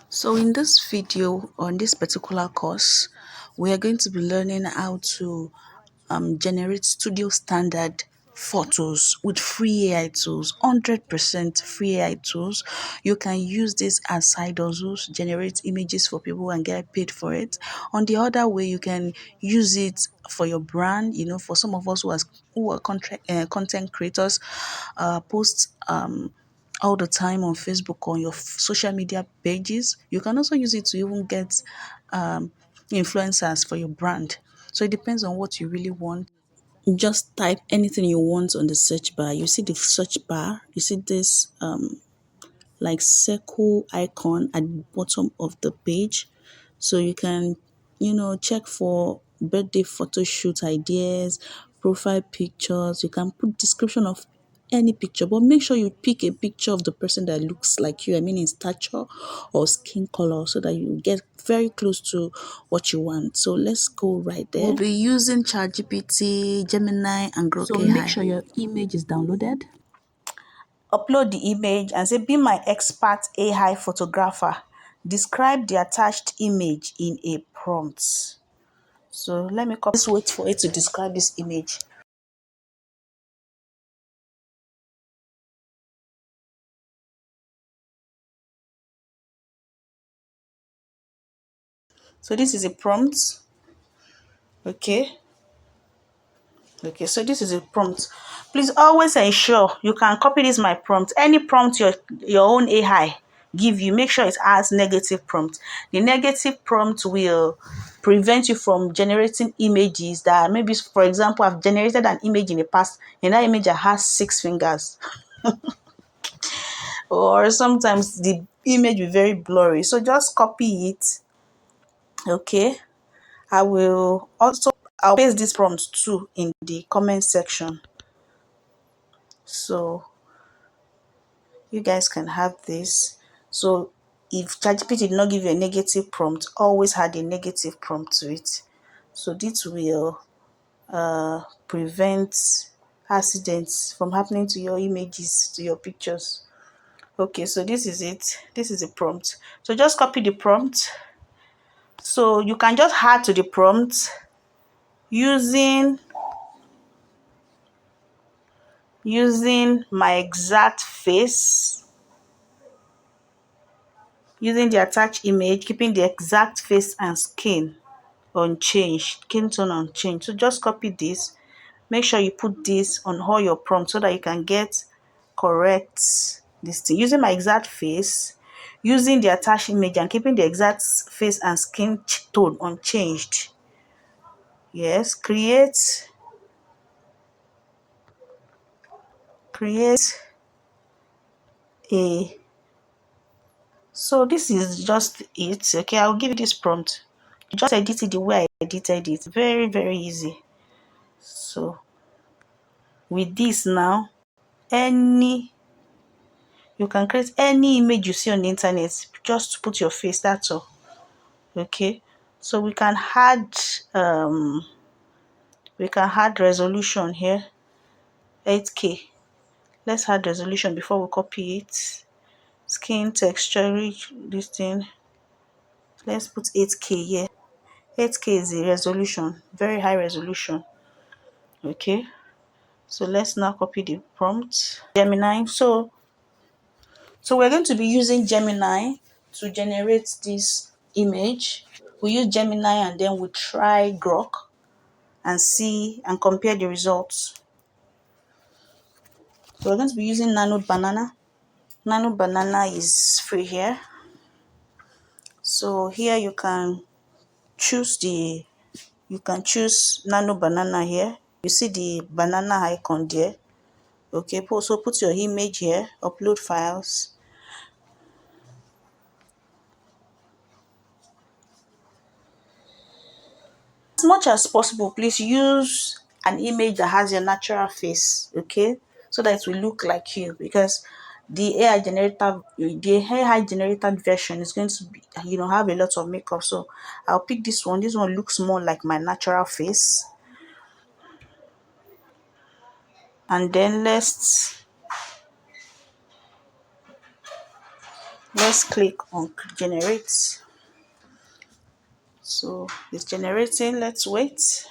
So in this video, on this particular course, we are going to be learning how to generate studio standard photos with free AI tools, 100% free AI tools. You can use this as side hustles, generate images for people and get paid for it. On the other way, you can use it for your brand. For some of us who are content creators, post all the time on Facebook, on your social media pages. You can also use it to even get influencers for your brand. So it depends on what you really want. Just type anything you want on the search bar. You see the search bar, you see this like circle icon at the bottom of the page. So you can, check for birthday photo shoot ideas, profile pictures. You can put description of any picture, but make sure you pick a picture of the person that looks like you, I mean in stature or skin color, so that you get very close to what you want. So let's go right there. We'll be using ChatGPT, Gemini, and Grok AI. So make sure your image is downloaded. Upload the image and say, be my expert AI photographer. Describe the attached image in a prompt. So let me copy. Just wait for it to describe this image. So this is a prompt. Okay, so this is a prompt. Please always ensure you can copy this my prompt. Any prompt your own AI give you, make sure it has negative prompt. The negative prompt will prevent you from generating images that maybe, for example, I've generated an image in the past, and that image has 6 fingers. Or sometimes the image will be very blurry. So just copy it. Okay. I'll paste this prompt too in the comment section. So you guys can have this. So if ChatGPT did not give you a negative prompt, always add a negative prompt to it. So this will prevent accidents from happening to your images, to your pictures. Okay, so this is it. This is the prompt. So just copy the prompt. So you can just add to the prompt using my exact face, using the attached image, keeping the exact face and skin unchanged, skin tone unchanged. So just copy this. Make sure you put this on all your prompts so that you can get correct this thing. Using my exact face, using the attached image and keeping the exact face and skin tone unchanged. Yes, create a, so this is just it. Okay, I'll give you this prompt. You just edit it the way I edited it. Very, very easy. So with this now, you can create any image you see on the internet. Just put your face, that's all. Okay, so we can add resolution here, 8K. Let's add resolution before we copy it. Skin texture, this thing. Let's put 8K here. 8K is the resolution, very high resolution. Okay, so let's now copy the prompt. Gemini. So we're going to be using Gemini to generate this image. We use Gemini and then we try Grok and see and compare the results. So we're going to be using Nano Banana. Nano Banana is free here. So here you can choose Nano Banana here. You see the banana icon there. Okay, so put your image here, upload files. As much as possible, please use an image that has your natural face, okay, so that it will look like you, because the AI generated version is going to be, have a lot of makeup. So I'll pick this one. This one looks more like my natural face. And then let's Let's click on generate. So it's generating. Let's wait.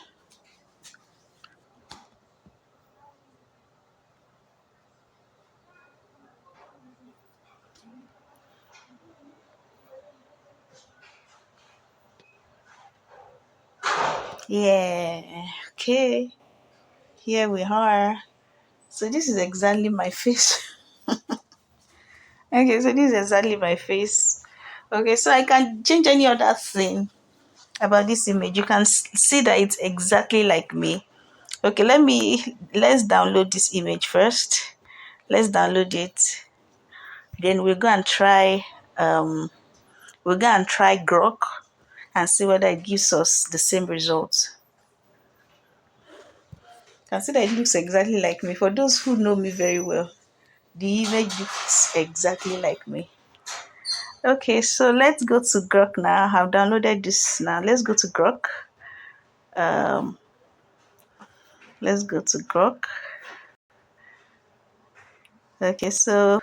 Yeah. Okay. Here we are. So this is exactly my face. Okay, so this is exactly my face. Okay, so I can change any other thing about this image. You can see that it's exactly like me. Okay, let's download this image first. Let's download it. Then we'll go and try Grok and see whether it gives us the same results. Consider it looks exactly like me. For those who know me very well, the image looks exactly like me. Okay, so let's go to Grok now. I've downloaded this now. Let's go to Grok. Um, let's go to Grok. Okay, so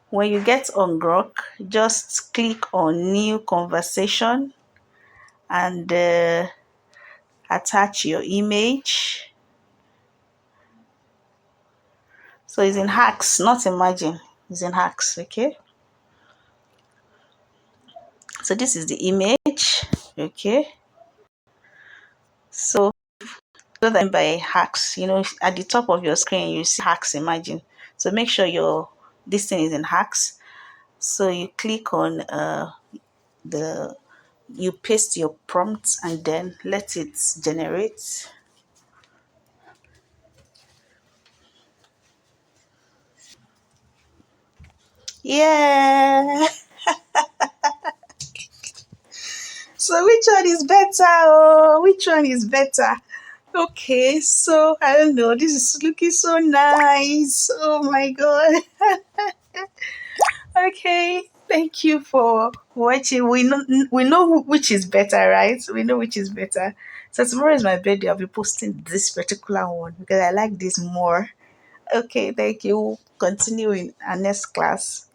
when you get on Grok, just click on New Conversation and attach your image. So it's in hacks, not imagine. It's in hacks, okay? So this is the image, okay? So that by hacks, at the top of your screen, you see hacks imagine. So make sure your this thing is in hacks. So you click on the you paste your prompt and then let it generate. Yeah. So which one is better? Oh, which one is better? Okay, so I don't know. This is looking so nice. Oh my god. Okay, thank you for watching. We know which is better, right? We know which is better. So tomorrow is my birthday. I'll be posting this particular one because I like this more. Okay, thank you. Continue in our next class.